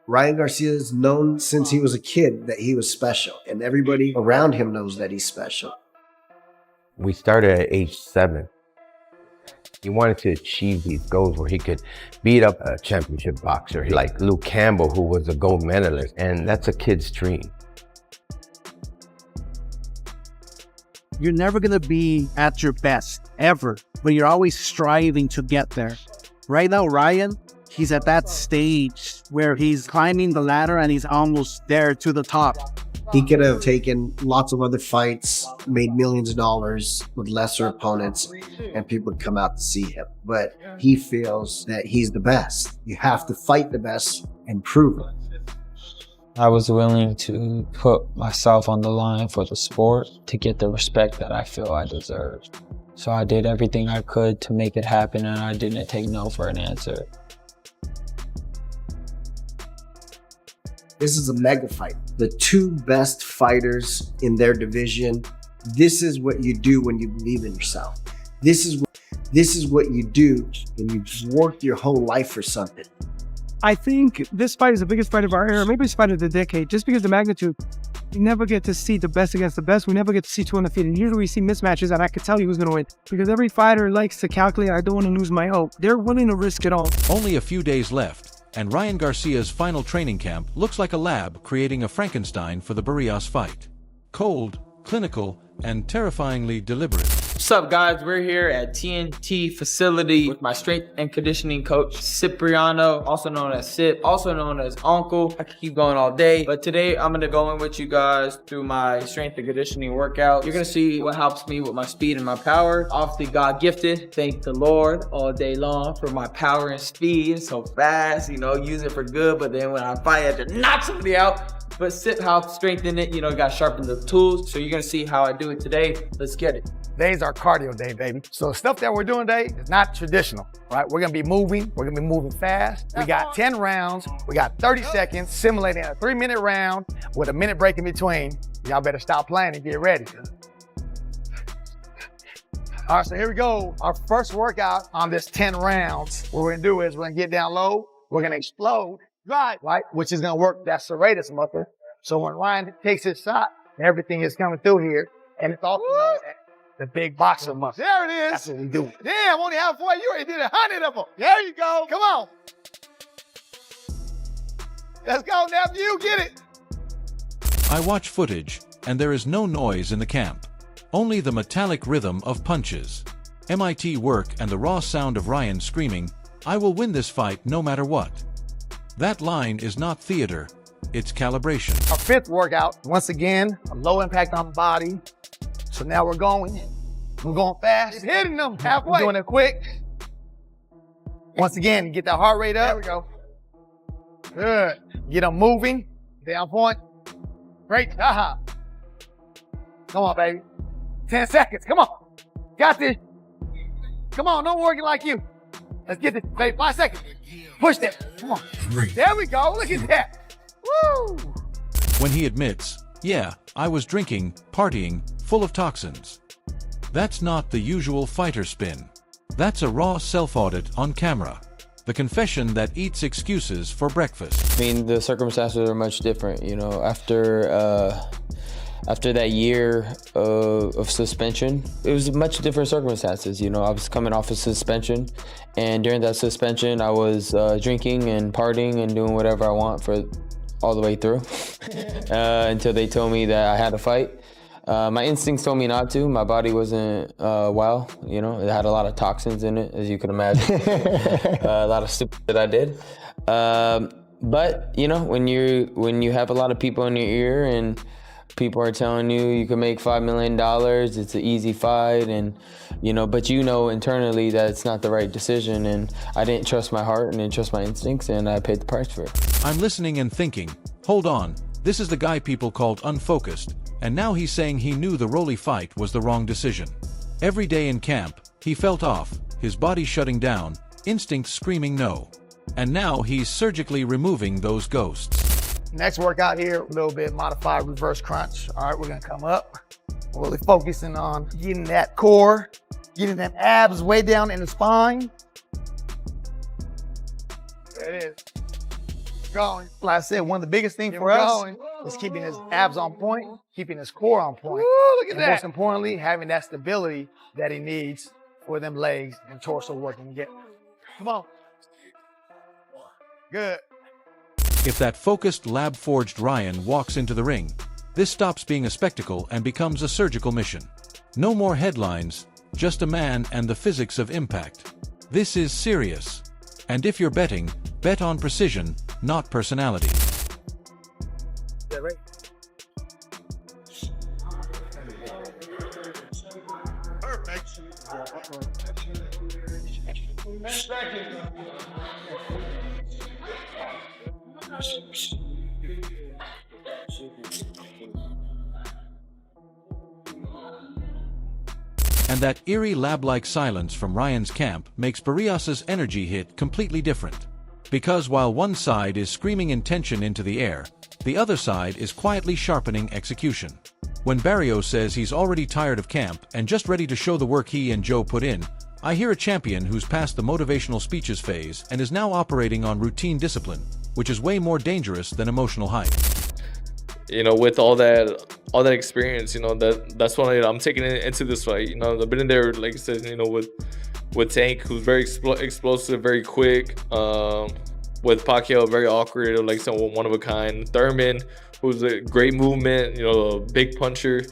Ryan Garcia is known since he was a kid that he was special, and everybody around him knows that he's special. We started at age 7. He wanted to achieve these goals where he could beat up a championship boxer like Luke Campbell, who was a gold medalist, and that's a kid's dream. You're never gonna be at your best, ever, but you're always striving to get there. Right now, Ryan, he's at that stage where he's climbing the ladder and he's almost there to the top. He could have taken lots of other fights, made millions of dollars with lesser opponents, and people would come out to see him. But he feels that he's the best. You have to fight the best and prove it. I was willing to put myself on the line for the sport to get the respect that I feel I deserved. So I did everything I could to make it happen, and I didn't take no for an answer. This is a mega fight. The 2 best fighters in their division. This is what you do when you believe in yourself. This is what you do when you've worked your whole life for something. I think this fight is the biggest fight of our era, maybe it's fight of the decade, just because of the magnitude. We never get to see the best against the best. We never get to see 2 undefeated. Usually we see mismatches, and I could tell you who's going to win. Because every fighter likes to calculate, I don't want to lose my hope. They're willing to risk it all. Only a few days left, and Ryan Garcia's final training camp looks like a lab creating a Frankenstein for the Barrios fight. Cold, clinical, and terrifyingly deliberate. What's up, guys? We're here at TNT facility with my strength and conditioning coach, Cipriano, also known as Sip, also known as Uncle. I could keep going all day, but today I'm gonna go in with you guys through my strength and conditioning workout. You're gonna see what helps me with my speed and my power. Obviously, God gifted. Thank the Lord all day long for my power and speed. So fast, use it for good, but then when I fight, I have to knock somebody out. But Sip helps strengthen it, got to sharpen the tools. So you're gonna see how I do it today. Let's get it. Today's our cardio day, baby. So the stuff that we're doing today is not traditional, right? We're gonna be moving. We're gonna be moving fast. We got 10 rounds. We got 30 seconds, simulating a 3-minute round with a minute break in between. Y'all better stop playing and get ready. All right, so here we go. Our first workout on this 10 rounds. What we're gonna do is we're gonna get down low. We're gonna explode, right? Which is gonna work that serratus muscle. So when Ryan takes his shot, everything is coming through here, and it's also the big boxer muscle. There it is. That's what we do. Damn, only halfway. You already did 100 of them. There you go. Come on. Let's go, nephew. You get it. I watch footage, and there is no noise in the camp. Only the metallic rhythm of punches. MIT work and the raw sound of Ryan screaming, "I will win this fight no matter what." That line is not theater, it's calibration. Our 5th workout, once again, a low impact on the body. So now we're going fast. It's hitting them halfway. We're doing it quick. Once again, get that heart rate up. There we go. Good. Get them moving. Down point. Great job. Come on, baby. 10 seconds. Come on. Got this. Come on, no working like you. Let's get this, baby. 5 seconds. Push that. Come on. There we go. Look at that. Woo! When he admits, "Yeah, I was drinking, partying, full of toxins." That's not the usual fighter spin. That's a raw self-audit on camera. The confession that eats excuses for breakfast. I mean, the circumstances are much different, After that year of suspension, it was much different circumstances. I was coming off of suspension, and during that suspension, I was drinking and partying and doing whatever I want for all the way through until they told me that I had to fight. My instincts told me not to. My body wasn't well, it had a lot of toxins in it, as you can imagine. A lot of stupid that I did. But when you have a lot of people in your ear and people are telling you can make $5 million, it's an easy fight, and but internally that it's not the right decision, and I didn't trust my heart and didn't trust my instincts, and I paid the price for it. I'm listening and thinking, hold on, this is the guy people called unfocused, and now he's saying he knew the Rolly fight was the wrong decision. Every day in camp, he felt off, his body shutting down, instincts screaming no. And now he's surgically removing those ghosts. Next workout here, a little bit modified reverse crunch. All right, we're gonna come up. Really focusing on getting that core, getting them abs way down in the spine. There it is. Going. Like I said, one of the biggest things for us is keeping his abs on point, keeping his core on point. Woo, look at And that. most importantly, having that stability that he needs for them legs and torso working. Come on. Good. If that focused, lab-forged Ryan walks into the ring, this stops being a spectacle and becomes a surgical mission. No more headlines, just a man and the physics of impact. This is serious. And if you're betting, bet on precision, not personality. Yeah, right. And that eerie lab-like silence from Ryan's camp makes Barrios' energy hit completely different. Because while one side is screaming intention into the air, the other side is quietly sharpening execution. When Barrios says he's already tired of camp and just ready to show the work he and Joe put in, I hear a champion who's past the motivational speeches phase and is now operating on routine discipline, which is way more dangerous than emotional hype. You know, with all that experience, you know, that's why I'm taking it into this fight. You know, I've been in there, like I said, you know, with Tank, who's very explosive, very quick. With Pacquiao, very awkward, like someone one of a kind. Thurman, who's a great movement, you know, a big puncher.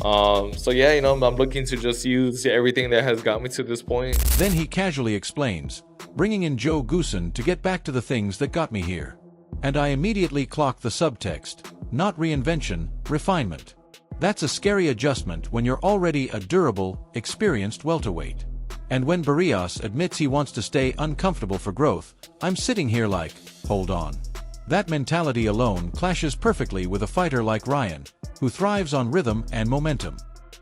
So yeah, you know, I'm looking to just use everything that has got me to this point. Then he casually explains, bringing in Joe Goossen to get back to the things that got me here. And I immediately clock the subtext, not reinvention, refinement. That's a scary adjustment when you're already a durable, experienced welterweight. And when Barrios admits he wants to stay uncomfortable for growth, I'm sitting here like, hold on. That mentality alone clashes perfectly with a fighter like Ryan, who thrives on rhythm and momentum.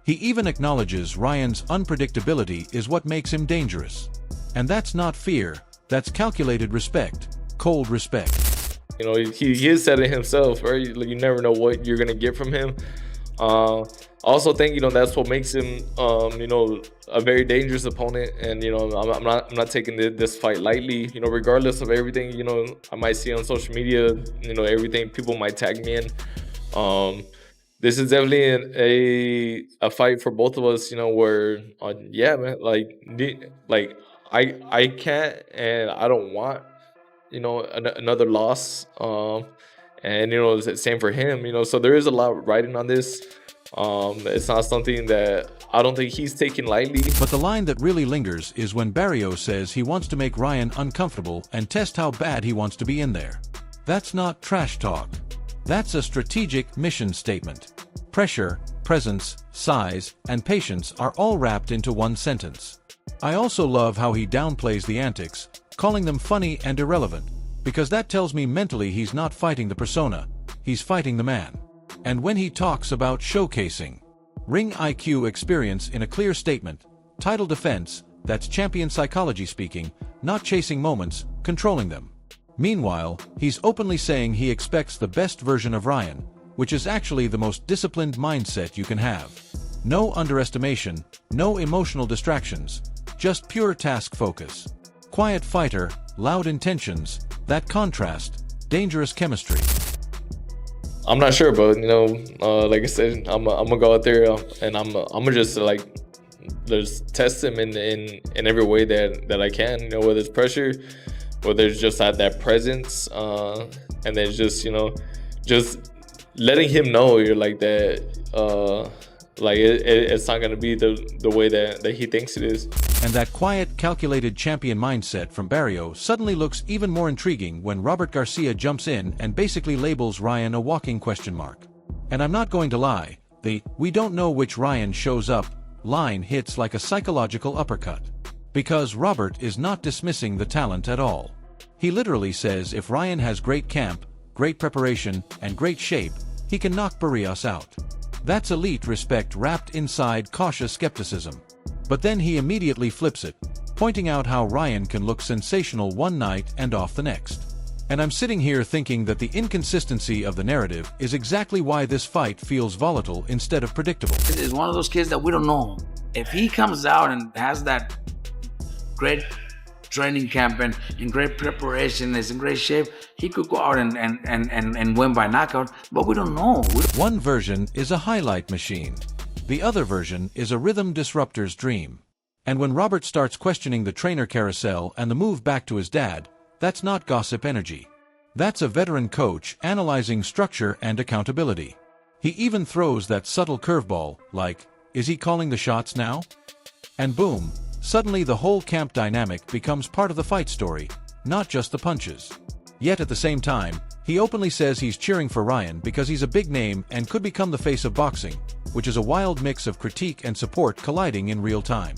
He even acknowledges Ryan's unpredictability is what makes him dangerous. And that's not fear, that's calculated respect, cold respect. You know, he has said it himself, right? You never know what you're gonna get from him. I also think, you know, that's what makes him, you know, a very dangerous opponent. And you know, I'm not taking this fight lightly. You know, regardless of everything, you know, I might see on social media, you know, everything people might tag me in. This is definitely a fight for both of us. You know, where yeah, man, like I can't and I don't want, you know, another loss. And you know, it's the same for him, you know, so there is a lot riding on this. It's not something that I don't think he's taking lightly. But the line that really lingers is when Barrios says he wants to make Ryan uncomfortable and test how bad he wants to be in there. That's not trash talk. That's a strategic mission statement. Pressure, presence, size, and patience are all wrapped into one sentence. I also love how he downplays the antics, calling them funny and irrelevant, because that tells me mentally he's not fighting the persona, he's fighting the man. And when he talks about showcasing ring IQ experience in a clear statement, title defense, that's champion psychology speaking, not chasing moments, controlling them. Meanwhile, he's openly saying he expects the best version of Ryan, which is actually the most disciplined mindset you can have. No underestimation, no emotional distractions, just pure task focus. Quiet fighter, loud intentions, that contrast, dangerous chemistry. I'm not sure, but you know, like I said, I'm gonna go out there and I'm gonna just like just test him in every way that I can. You know, whether it's pressure, whether it's just that presence, and then just, you know, just letting him know you're like that. Like it's not gonna be the way that he thinks it is. And that quiet, calculated champion mindset from Barrios suddenly looks even more intriguing when Robert Garcia jumps in and basically labels Ryan a walking question mark. And I'm not going to lie, the "we don't know which Ryan shows up" line hits like a psychological uppercut. Because Robert is not dismissing the talent at all. He literally says if Ryan has great camp, great preparation, and great shape, he can knock Barrios out. That's elite respect wrapped inside cautious skepticism. But then he immediately flips it, pointing out how Ryan can look sensational one night and off the next. And I'm sitting here thinking that the inconsistency of the narrative is exactly why this fight feels volatile instead of predictable. It's one of those kids that we don't know. If he comes out and has that great training camp and in great preparation, is in great shape, he could go out and win by knockout, but we don't know. One version is a highlight machine. The other version is a rhythm disruptor's dream. And when Robert starts questioning the trainer carousel and the move back to his dad, that's not gossip energy. That's a veteran coach analyzing structure and accountability. He even throws that subtle curveball, like, is he calling the shots now? And boom, suddenly the whole camp dynamic becomes part of the fight story, not just the punches. Yet at the same time, he openly says he's cheering for Ryan because he's a big name and could become the face of boxing, which is a wild mix of critique and support colliding in real time.